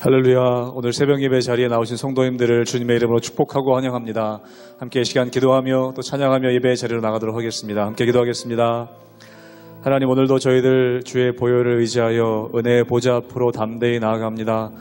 할렐루야. 오늘 새벽 예배 자리에 나오신 성도님들을 주님의 이름으로 축복하고 환영합니다. 함께 이 시간 기도하며 또 찬양하며 예배의 자리로 나가도록 하겠습니다. 함께 기도하겠습니다. 하나님, 오늘도 저희들 주의 보혈을 의지하여 은혜의 보좌 앞으로 담대히 나아갑니다.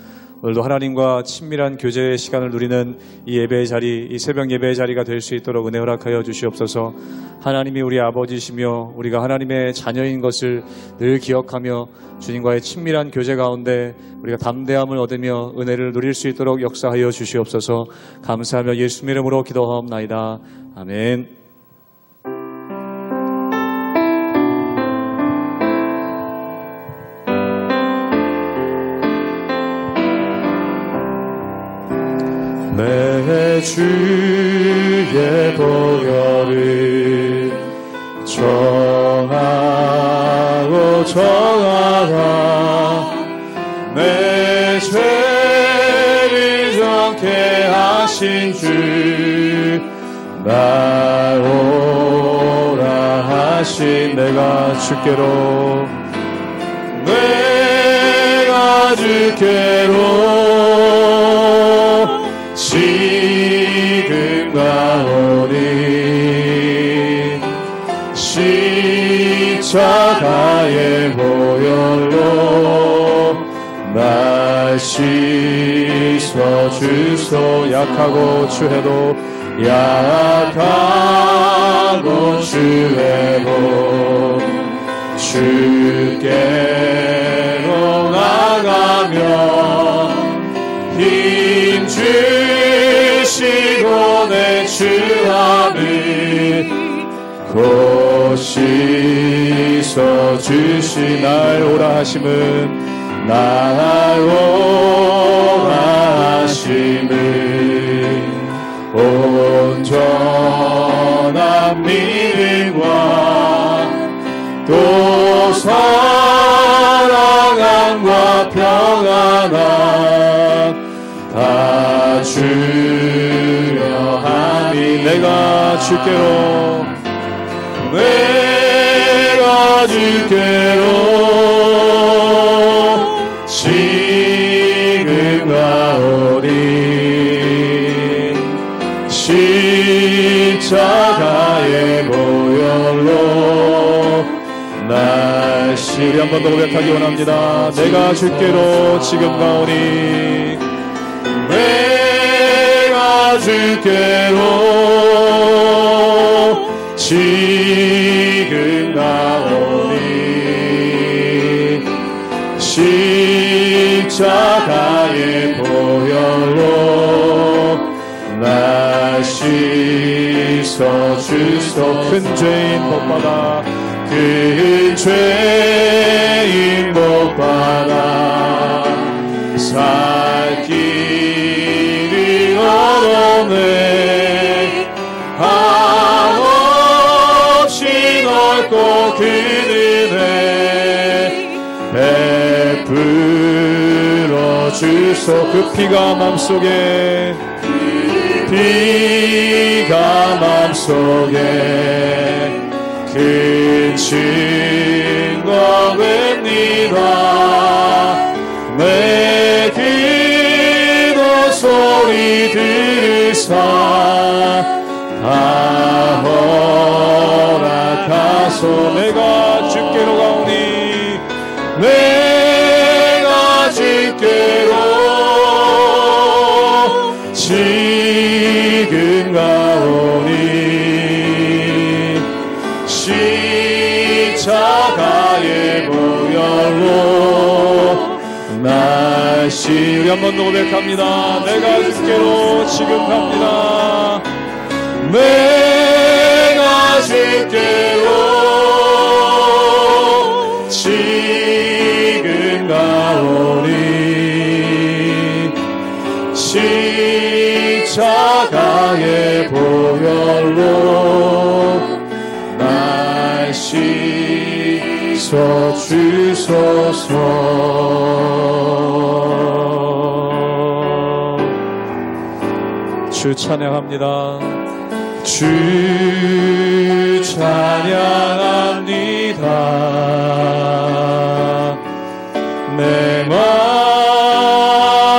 오늘도 하나님과 친밀한 교제의 시간을 누리는 이 예배의 자리, 이 새벽 예배의 자리가 될 수 있도록 은혜 허락하여 주시옵소서. 하나님이 우리 아버지시며 우리가 하나님의 자녀인 것을 늘 기억하며 주님과의 친밀한 교제 가운데 우리가 담대함을 얻으며 은혜를 누릴 수 있도록 역사하여 주시옵소서. 감사하며 예수님 이름으로 기도하옵나이다. 아멘. 내 주의 보혈을 정하고 정하라. 내 죄를 정케 하신 주 나오라 하신 내가 주께로 지금 가오니 십자가의 보혈로 날 씻어 주소. 약하고 추해도 약하고 추해도 주께로 나가며 힘 주시고 내 주함을 곧 씻어 주시. 날 오라 하심은 날 오라 하심은 온전한 믿음과 또 사랑함과 평안함 다 주려 하니 내가 주께로 지금 가오니 십자가의 보혈로 날 우리 한 번 더 고백하기 원합니다. 내가 주께로 지금 가오니 내가 주께로 지금 가오니 십자가의 보혈로 날 씻어 주소. 큰 죄인 복받아 큰 죄인 복받아 살 길을 얻었네. 한없이 넓고 큰 은혜 베풀어 주소. 그 피가 맘속에 큰 증거 됩니다. 내 기도 소리 들으사 다 허락하소. 내가 주께로 가오니 내가 주께로 지금 가오니 십자가의 보혈로 날 우리 한 번 더 고백합니다. 내가 주께로 지금 갑니다. 내가 주께로 지금 가오니 십자가의 보혈로 날 씻어 주소서. 주 찬양합니다. 주 찬양합니다. 내 맘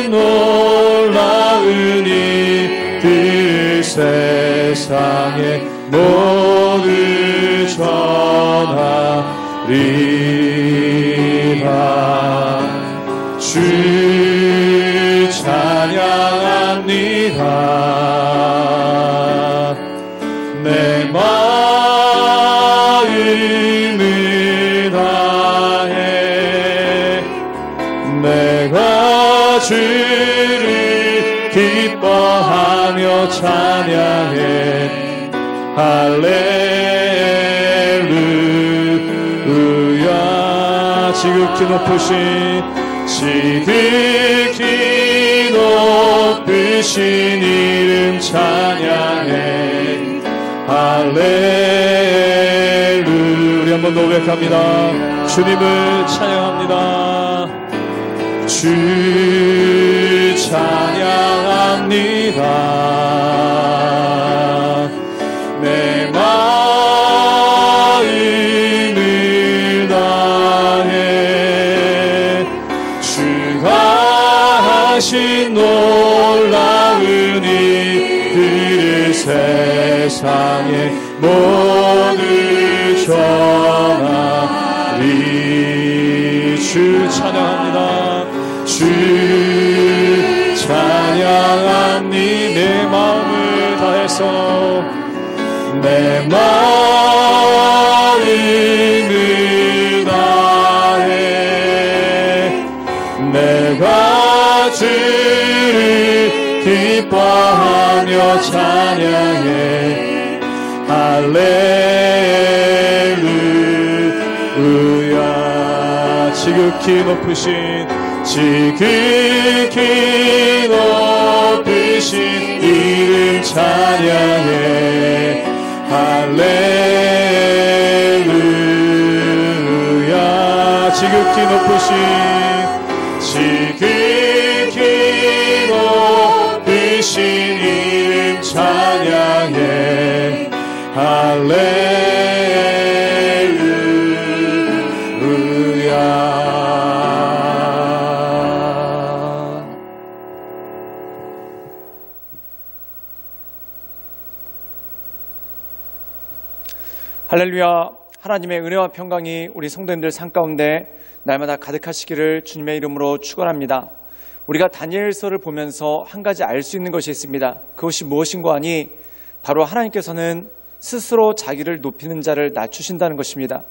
놀라운 일들 세상에 모두 전하리라. 주 찬양합니다. 내 마음을 다해 내가 주를 기뻐하며 찬양해. 할렐루야. 지극히 높으신 이름 찬양해. 할렐루야. 우리 한 번 더 고백합니다. 주님을 찬양합니다. 주 찬양합니다. 내 마음을 다해 주가 하신 놀라운 일들을 세상에 모두 전하리. 주 찬양합니다. 주 찬양합니. 내 마음을 다해서 내 마음을 다해 내가 주를 기뻐하며 찬양해. 할렐루야. 지극히 높으신 이름 찬양해. 할렐루야. 지극히 높으신 이름 찬양해. 할렐루야. 할렐루야. 하나님의 은혜와 평강이 우리 성도님들 삶 가운데 날마다 가득하시기를 주님의 이름으로 축원합니다. 우리가 다니엘서를 보면서 한 가지 알 수 있는 것이 있습니다. 그것이 무엇인가 하니 바로 하나님께서는 스스로 자기를 높이는 자를 낮추신다는 것입니다.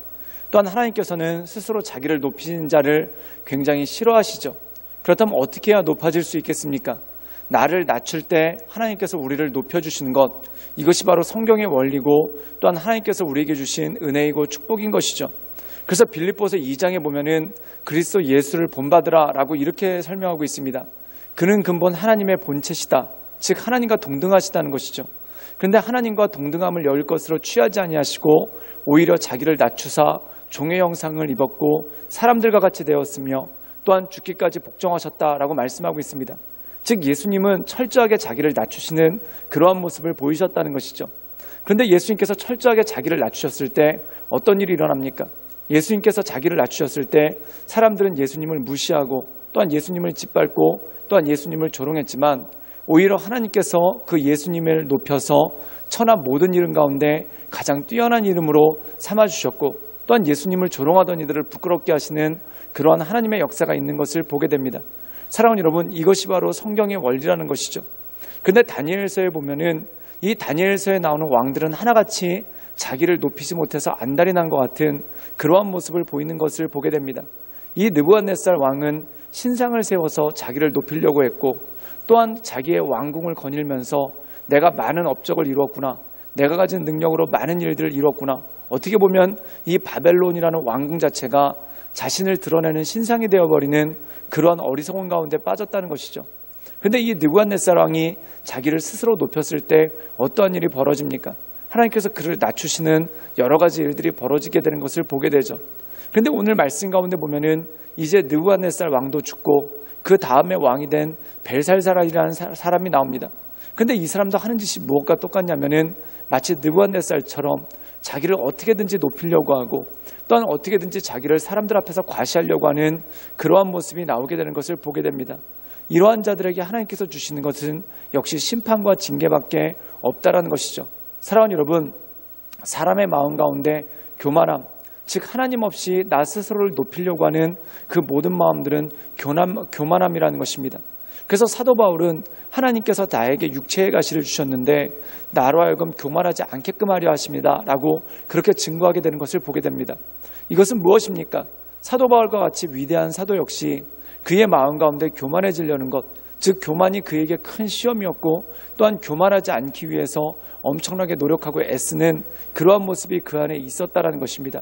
또한 하나님께서는 스스로 자기를 높이는 자를 굉장히 싫어하시죠. 그렇다면 어떻게 해야 높아질 수 있겠습니까? 나를 낮출 때 하나님께서 우리를 높여주시는 것, 이것이 바로 성경의 원리고 또한 하나님께서 우리에게 주신 은혜이고 축복인 것이죠. 그래서 빌립보서 2장에 보면은 그리스도 예수를 본받으라 라고 이렇게 설명하고 있습니다. 그는 근본 하나님의 본체시다. 즉 하나님과 동등하시다는 것이죠. 그런데 하나님과 동등함을 여길 것으로 취하지 아니하시고 오히려 자기를 낮추사 종의 형상을 입었고 사람들과 같이 되었으며 또한 죽기까지 복종하셨다라고 말씀하고 있습니다. 즉 예수님은 철저하게 자기를 낮추시는 그러한 모습을 보이셨다는 것이죠. 그런데 예수님께서 철저하게 자기를 낮추셨을 때 어떤 일이 일어납니까? 예수님께서 자기를 낮추셨을 때 사람들은 예수님을 무시하고 또한 예수님을 짓밟고 또한 예수님을 조롱했지만 오히려 하나님께서 그 예수님을 높여서 천하 모든 이름 가운데 가장 뛰어난 이름으로 삼아주셨고 또한 예수님을 조롱하던 이들을 부끄럽게 하시는 그러한 하나님의 역사가 있는 것을 보게 됩니다. 사랑하는 여러분, 이것이 바로 성경의 원리라는 것이죠. 근데 다니엘서에 보면은 이 다니엘서에 나오는 왕들은 하나같이 자기를 높이지 못해서 안달이 난 것 같은 그러한 모습을 보이는 것을 보게 됩니다. 이 느부갓네살 왕은 신상을 세워서 자기를 높이려고 했고 또한 자기의 왕궁을 거닐면서 내가 많은 업적을 이루었구나, 내가 가진 능력으로 많은 일들을 이뤘구나. 어떻게 보면 이 바벨론이라는 왕궁 자체가 자신을 드러내는 신상이 되어버리는 그러한 어리석은 가운데 빠졌다는 것이죠. 그런데 이 느부갓네살 왕이 자기를 스스로 높였을 때 어떠한 일이 벌어집니까? 하나님께서 그를 낮추시는 여러 가지 일들이 벌어지게 되는 것을 보게 되죠. 그런데 오늘 말씀 가운데 보면은 이제 느부갓네살 왕도 죽고 그 다음에 왕이 된 벨살사라이라는 사람이 나옵니다. 그런데 이 사람도 하는 짓이 무엇과 똑같냐면은 마치 느부갓네살처럼 자기를 어떻게든지 높이려고 하고 또한 어떻게든지 자기를 사람들 앞에서 과시하려고 하는 그러한 모습이 나오게 되는 것을 보게 됩니다. 이러한 자들에게 하나님께서 주시는 것은 역시 심판과 징계밖에 없다라는 것이죠. 사랑하는 여러분, 사람의 마음 가운데 교만함, 즉 하나님 없이 나 스스로를 높이려고 하는 그 모든 마음들은 교만함이라는 것입니다. 그래서 사도 바울은 하나님께서 나에게 육체의 가시를 주셨는데 나로 하여금 교만하지 않게끔 하려 하십니다 라고 그렇게 증거하게 되는 것을 보게 됩니다. 이것은 무엇입니까? 사도 바울과 같이 위대한 사도 역시 그의 마음 가운데 교만해지려는 것, 즉 교만이 그에게 큰 시험이었고 또한 교만하지 않기 위해서 엄청나게 노력하고 애쓰는 그러한 모습이 그 안에 있었다라는 것입니다.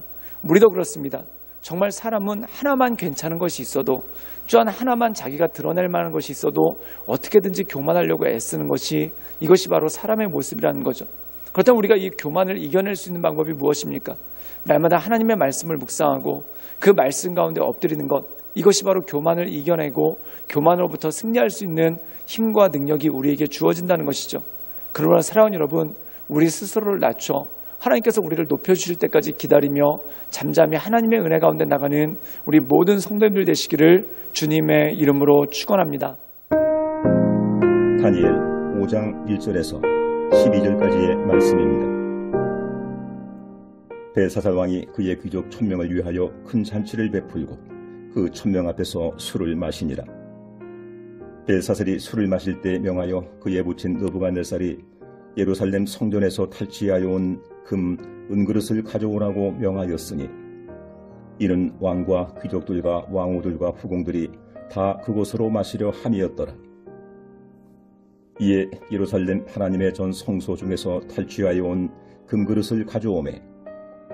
우리도 그렇습니다. 정말 사람은 하나만 괜찮은 것이 있어도, 또한 하나만 자기가 드러낼 만한 것이 있어도 어떻게든지 교만하려고 애쓰는 것이, 이것이 바로 사람의 모습이라는 거죠. 그렇다면 우리가 이 교만을 이겨낼 수 있는 방법이 무엇입니까? 날마다 하나님의 말씀을 묵상하고 그 말씀 가운데 엎드리는 것, 이것이 바로 교만을 이겨내고 교만으로부터 승리할 수 있는 힘과 능력이 우리에게 주어진다는 것이죠. 그러나 사랑하는 여러분, 우리 스스로를 낮춰 하나님께서 우리를 높여주실 때까지 기다리며 잠잠히 하나님의 은혜 가운데 나가는 우리 모든 성도님들 되시기를 주님의 이름으로 축원합니다. 다니엘 5장 1절에서 12절까지의 말씀입니다. 벨사살 왕이 그의 귀족 1000명을 위하여 큰 잔치를 베풀고 그 1000명 앞에서 술을 마시니라. 벨사살이 술을 마실 때 명하여 그의 부친 느부갓네살이 예루살렘 성전에서 탈취하여 온 금, 은그릇을 가져오라고 명하였으니 이는 왕과 귀족들과 왕후들과 후궁들이 다 그곳으로 마시려 함이었더라. 이에 예루살렘 하나님의 전 성소 중에서 탈취하여 온 금그릇을 가져오매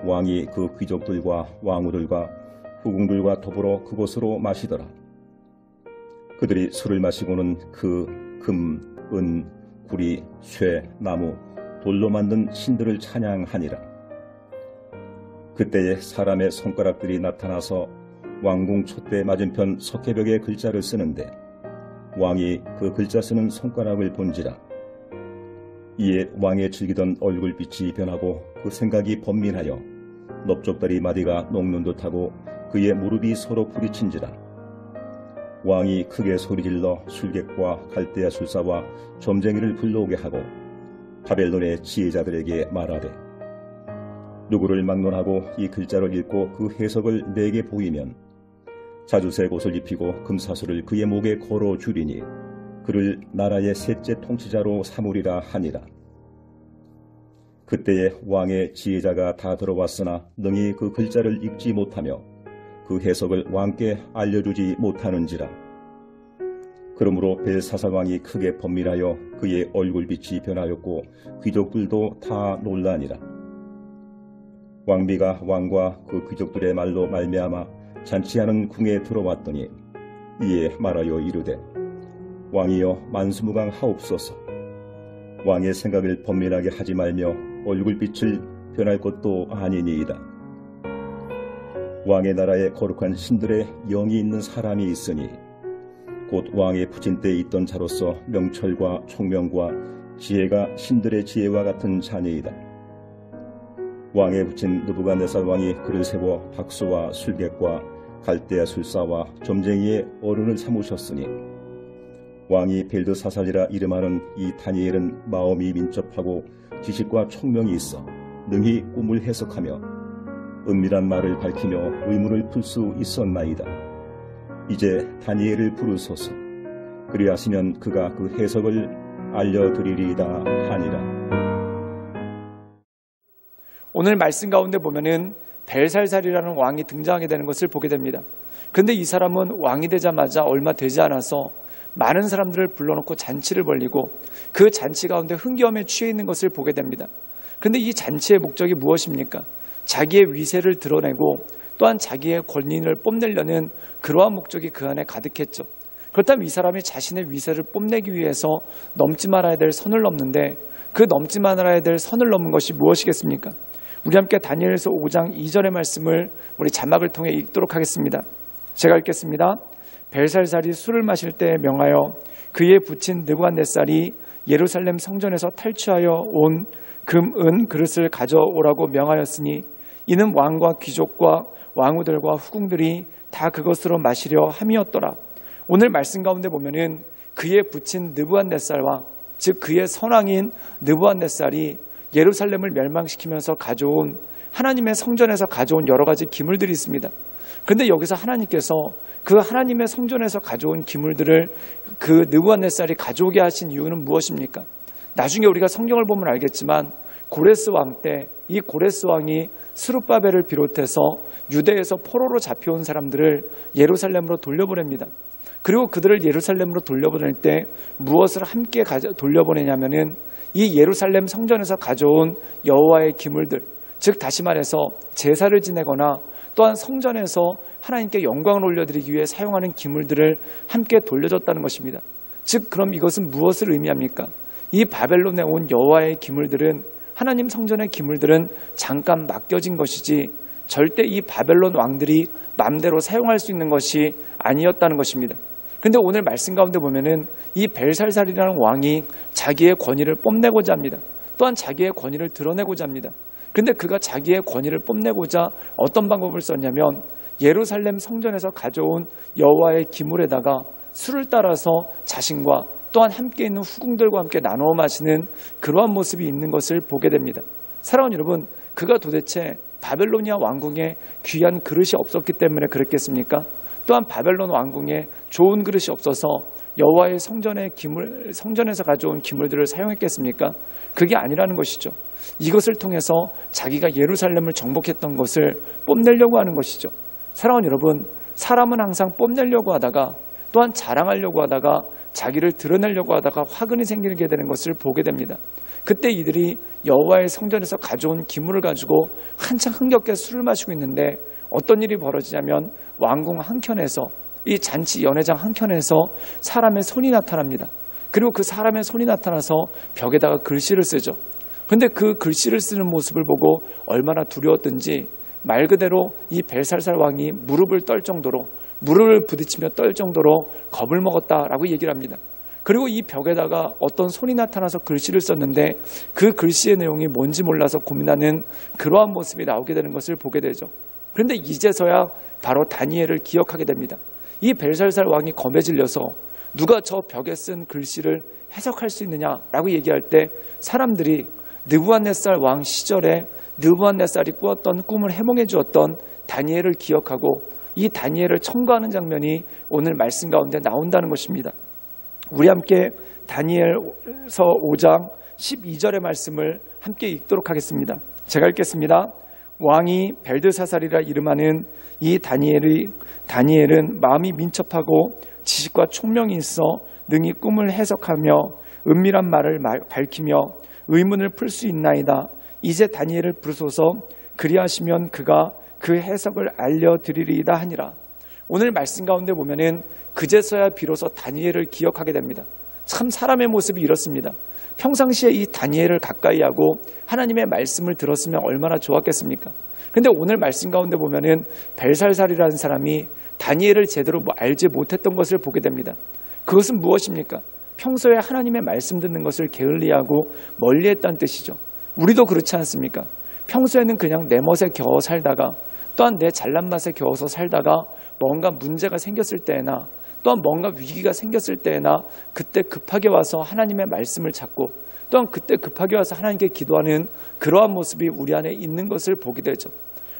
왕이 그 귀족들과 왕후들과 후궁들과 더불어 그곳으로 마시더라. 그들이 술을 마시고는 그 금, 은, 구리, 쇠, 나무, 돌로 만든 신들을 찬양하니라. 그때에 사람의 손가락들이 나타나서 왕궁 촛대 맞은편 석회벽에 글자를 쓰는데 왕이 그 글자 쓰는 손가락을 본지라. 이에 왕의 즐기던 얼굴빛이 변하고 그 생각이 번민하여 넓적다리 마디가 녹는 듯하고 그의 무릎이 서로 부딪힌지라. 왕이 크게 소리질러 술객과 갈대아 술사와 점쟁이를 불러오게 하고 바벨론의 지혜자들에게 말하되 누구를 막론하고 이 글자를 읽고 그 해석을 내게 보이면 자주색 옷을 입히고 금사슬을 그의 목에 걸어 주리니 그를 나라의 셋째 통치자로 삼으리라 하니라. 그때에 왕의 지혜자가 다 들어왔으나 능히 그 글자를 읽지 못하며 그 해석을 왕께 알려주지 못하는지라. 그러므로 벨사살 왕이 크게 번민하여 그의 얼굴빛이 변하였고 귀족들도 다 놀라니라. 왕비가 왕과 그 귀족들의 말로 말미암아 잔치하는 궁에 들어왔더니 이에 말하여 이르되 왕이여 만수무강 하옵소서. 왕의 생각을 번민하게 하지 말며 얼굴빛을 변할 것도 아니니이다. 왕의 나라에 거룩한 신들의 영이 있는 사람이 있으니 곧 왕의 부친 때에 있던 자로서 명철과 총명과 지혜가 신들의 지혜와 같은 자니이다. 왕의 부친 느부갓네살 왕이 그를 세워 박수와 술객과 갈대아 술사와 점쟁이의 어른을 삼으셨으니 왕이 벨드사살이라 이름하는 이 다니엘은 마음이 민첩하고 지식과 총명이 있어 능히 꿈을 해석하며 은밀한 말을 밝히며 의문을 풀 수 있었나이다. 이제 다니엘을 부르소서. 그리하시면 그가 그 해석을 알려드리리이다 하니라. 오늘 말씀 가운데 보면은 벨살살이라는 왕이 등장하게 되는 것을 보게 됩니다. 그런데 이 사람은 왕이 되자마자 얼마 되지 않아서 많은 사람들을 불러놓고 잔치를 벌리고 그 잔치 가운데 흥겨움에 취해 있는 것을 보게 됩니다. 그런데 이 잔치의 목적이 무엇입니까? 자기의 위세를 드러내고 또한 자기의 권리를 뽐내려는 그러한 목적이 그 안에 가득했죠. 그렇다면 이 사람이 자신의 위세를 뽐내기 위해서 넘지 말아야 될 선을 넘는데 그 넘지 말아야 될 선을 넘은 것이 무엇이겠습니까? 우리 함께 다니엘서 5장 2절의 말씀을 우리 자막을 통해 읽도록 하겠습니다. 제가 읽겠습니다. 벨살살이 술을 마실 때 명하여 그의 부친 느부갓네살이 예루살렘 성전에서 탈취하여 온 금, 은 그릇을 가져오라고 명하였으니 이는 왕과 귀족과 왕후들과 후궁들이 다 그것으로 마시려 함이었더라. 오늘 말씀 가운데 보면은 그의 부친 느부갓네살 왕, 즉 그의 선왕인 느부갓네살이 예루살렘을 멸망시키면서 가져온 하나님의 성전에서 가져온 여러 가지 기물들이 있습니다. 그런데 여기서 하나님께서 그 하나님의 성전에서 가져온 기물들을 그 느부갓네살이 가져오게 하신 이유는 무엇입니까? 나중에 우리가 성경을 보면 알겠지만 고레스 왕 때 이 고레스 왕이 스룹바벨을 비롯해서 유대에서 포로로 잡혀온 사람들을 예루살렘으로 돌려보냅니다. 그리고 그들을 예루살렘으로 돌려보낼 때 무엇을 함께 돌려보내냐면은 이 예루살렘 성전에서 가져온 여호와의 기물들, 즉 다시 말해서 제사를 지내거나 또한 성전에서 하나님께 영광을 올려드리기 위해 사용하는 기물들을 함께 돌려줬다는 것입니다. 즉 그럼 이것은 무엇을 의미합니까? 이 바벨론에 온 여호와의 기물들은, 하나님 성전의 기물들은 잠깐 맡겨진 것이지 절대 이 바벨론 왕들이 마음대로 사용할 수 있는 것이 아니었다는 것입니다. 그런데 오늘 말씀 가운데 보면은 이 벨살살이라는 왕이 자기의 권위를 뽐내고자 합니다. 또한 자기의 권위를 드러내고자 합니다. 그런데 그가 자기의 권위를 뽐내고자 어떤 방법을 썼냐면 예루살렘 성전에서 가져온 여호와의 기물에다가 술을 따라서 자신과 또한 함께 있는 후궁들과 함께 나누어 마시는 그러한 모습이 있는 것을 보게 됩니다. 사랑하는 여러분, 그가 도대체 바벨로니아 왕궁에 귀한 그릇이 없었기 때문에 그랬겠습니까? 또한 바벨론 왕궁에 좋은 그릇이 없어서 여호와의 성전에서 가져온 기물들을 사용했겠습니까? 그게 아니라는 것이죠. 이것을 통해서 자기가 예루살렘을 정복했던 것을 뽐내려고 하는 것이죠. 사랑하는 여러분, 사람은 항상 뽐내려고 하다가 또한 자랑하려고 하다가 자기를 드러내려고 하다가 화근이 생기게 되는 것을 보게 됩니다. 그때 이들이 여호와의 성전에서 가져온 기물을 가지고 한창 흥겹게 술을 마시고 있는데 어떤 일이 벌어지냐면 왕궁 한켠에서, 이 잔치 연회장 한켠에서 사람의 손이 나타납니다. 그리고 그 사람의 손이 나타나서 벽에다가 글씨를 쓰죠. 그런데 그 글씨를 쓰는 모습을 보고 얼마나 두려웠든지 말 그대로 이 벨살살 왕이 무릎을 떨 정도로, 무릎을 부딪히며 떨 정도로 겁을 먹었다라고 얘기를 합니다. 그리고 이 벽에다가 어떤 손이 나타나서 글씨를 썼는데 그 글씨의 내용이 뭔지 몰라서 고민하는 그러한 모습이 나오게 되는 것을 보게 되죠. 그런데 이제서야 바로 다니엘을 기억하게 됩니다. 이 벨살살 왕이 검에 질려서 누가 저 벽에 쓴 글씨를 해석할 수 있느냐라고 얘기할 때 사람들이 느부갓네살 왕 시절에 느부갓네살이 꾸었던 꿈을 해몽해 주었던 다니엘을 기억하고 이 다니엘을 청구하는 장면이 오늘 말씀 가운데 나온다는 것입니다. 우리 함께 다니엘서 5장 12절의 말씀을 함께 읽도록 하겠습니다. 제가 읽겠습니다. 왕이 벨드사살이라 이름하는 이 다니엘은 마음이 민첩하고 지식과 총명이 있어 능히 꿈을 해석하며 은밀한 말을 밝히며 의문을 풀 수 있나이다. 이제 다니엘을 부르소서. 그리하시면 그가 그 해석을 알려드리리이다 하니라. 오늘 말씀 가운데 보면은 그제서야 비로소 다니엘을 기억하게 됩니다. 참 사람의 모습이 이렇습니다. 평상시에 이 다니엘을 가까이 하고 하나님의 말씀을 들었으면 얼마나 좋았겠습니까? 근데 오늘 말씀 가운데 보면은 벨살살이라는 사람이 다니엘을 제대로 알지 못했던 것을 보게 됩니다. 그것은 무엇입니까? 평소에 하나님의 말씀 듣는 것을 게을리하고 멀리했다는 뜻이죠. 우리도 그렇지 않습니까? 평소에는 그냥 내 멋에 겨워 살다가 또한 내 잘난 맛에 겨워서 살다가 뭔가 문제가 생겼을 때나 또한 뭔가 위기가 생겼을 때나 그때 급하게 와서 하나님의 말씀을 찾고 또한 그때 급하게 와서 하나님께 기도하는 그러한 모습이 우리 안에 있는 것을 보게 되죠.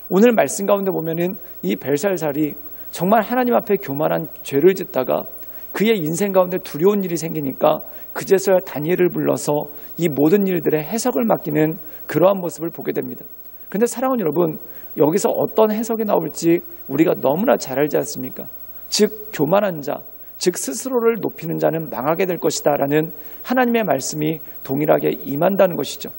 오늘 말씀 가운데 보면은 이 벨살살이 정말 하나님 앞에 교만한 죄를 짓다가 그의 인생 가운데 두려운 일이 생기니까 그제서야 다니엘을 불러서 이 모든 일들의 해석을 맡기는 그러한 모습을 보게 됩니다. 그런데 사랑하는 여러분, 여기서 어떤 해석이 나올지 우리가 너무나 잘 알지 않습니까? 즉 교만한 자, 즉 스스로를 높이는 자는 망하게 될 것이다 라는 하나님의 말씀이 동일하게 임한다는 것이죠.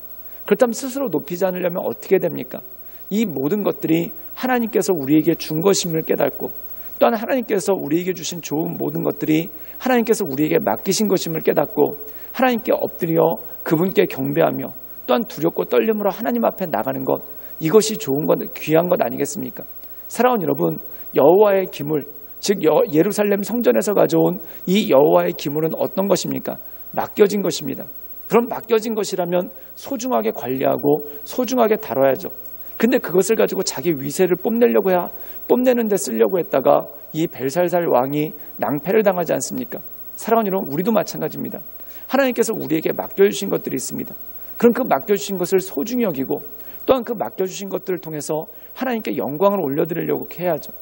그렇다면 스스로 높이지 않으려면 어떻게 됩니까? 이 모든 것들이 하나님께서 우리에게 준 것임을 깨닫고 또한 하나님께서 우리에게 주신 좋은 모든 것들이 하나님께서 우리에게 맡기신 것임을 깨닫고 하나님께 엎드려 그분께 경배하며 또한 두렵고 떨림으로 하나님 앞에 나가는 것, 이것이 좋은 것, 귀한 것 아니겠습니까? 사랑하는 여러분, 여호와의 기물, 즉 예루살렘 성전에서 가져온 이 여호와의 기물은 어떤 것입니까? 맡겨진 것입니다. 그럼 맡겨진 것이라면 소중하게 관리하고 소중하게 다뤄야죠. 근데 그것을 가지고 자기 위세를 뽐내는 데 쓰려고 했다가 이 벨살살 왕이 낭패를 당하지 않습니까? 사랑하는 여러분, 우리도 마찬가지입니다. 하나님께서 우리에게 맡겨주신 것들이 있습니다. 그럼 그 맡겨주신 것을 소중히 여기고 또한 그 맡겨주신 것들을 통해서 하나님께 영광을 올려드리려고 해야죠.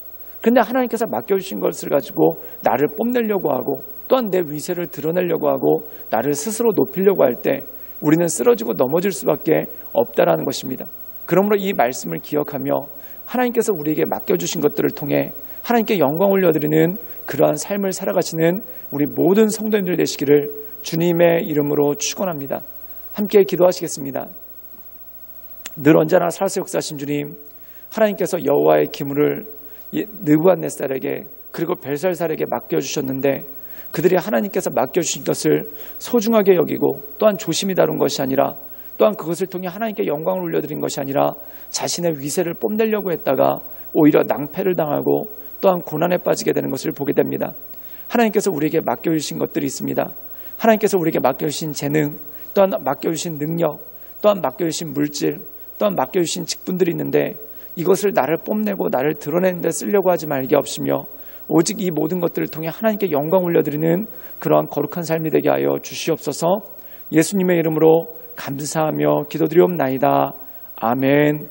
그런데 하나님께서 맡겨주신 것을 가지고 나를 뽐내려고 하고 또한 내 위세를 드러내려고 하고 나를 스스로 높이려고 할 때 우리는 쓰러지고 넘어질 수밖에 없다라는 것입니다. 그러므로 이 말씀을 기억하며 하나님께서 우리에게 맡겨주신 것들을 통해 하나님께 영광 올려드리는 그러한 삶을 살아가시는 우리 모든 성도님들 되시기를 주님의 이름으로 축원합니다. 함께 기도하시겠습니다. 늘 언제나 살아서 역사하신 주님, 하나님께서 여호와의 기물을 느부갓네살에게 그리고 벨살살에게 맡겨주셨는데 그들이 하나님께서 맡겨주신 것을 소중하게 여기고 또한 조심히 다룬 것이 아니라 또한 그것을 통해 하나님께 영광을 올려드린 것이 아니라 자신의 위세를 뽐내려고 했다가 오히려 낭패를 당하고 또한 고난에 빠지게 되는 것을 보게 됩니다. 하나님께서 우리에게 맡겨주신 것들이 있습니다. 하나님께서 우리에게 맡겨주신 재능, 또한 맡겨주신 능력, 또한 맡겨주신 물질, 또한 맡겨주신 직분들이 있는데 이것을 나를 뽐내고 나를 드러내는 데 쓰려고 하지 말게 없으며 오직 이 모든 것들을 통해 하나님께 영광 올려드리는 그러한 거룩한 삶이 되게 하여 주시옵소서. 예수님의 이름으로 감사하며 기도드리옵나이다. 아멘.